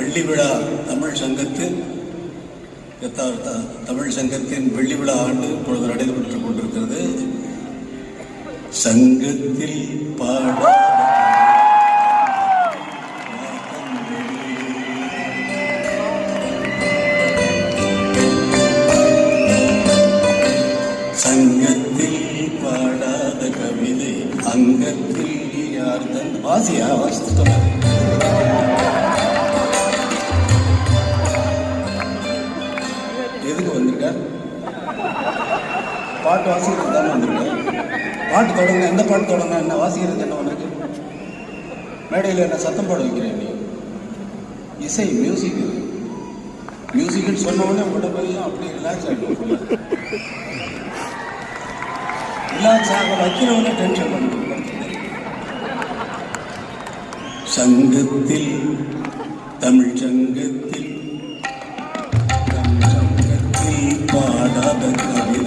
வெள்ளி விழா தமிழ் சங்கத்தின் வெள்ளி விழா ஆண்டு இப்பொழுது நடைபெற்றுக் கொண்டிருக்கிறது. சங்கத்தில் பாட சங்கத்தில் பாடாத கவிதை அங்கத்தில் யார்தன் வாசியா வாசித்து எதுக்கு வந்திருக்க? பாட்டு வாசிக்கிறது தானே வந்திருக்க. பாட்டு தொடங்க, எந்த பாட்டு தொடங்க, என்ன வாசிக்கிறது என்ன உனக்கு? மேடையில் என்ன சத்தம் பாட வைக்கிறேன் நீ? இசை மியூசிக்னு சொன்ன உடனே உங்கள்கிட்ட போய் அப்படியே ரிலாக்ஸ் ஆகிடும். ரிலாக்ஸ் ஆக வைக்கிறவங்க டென்ஷன் பண்ணி சங்கத்தில் தமிழ் சங்கத்தில் பாடாத கவி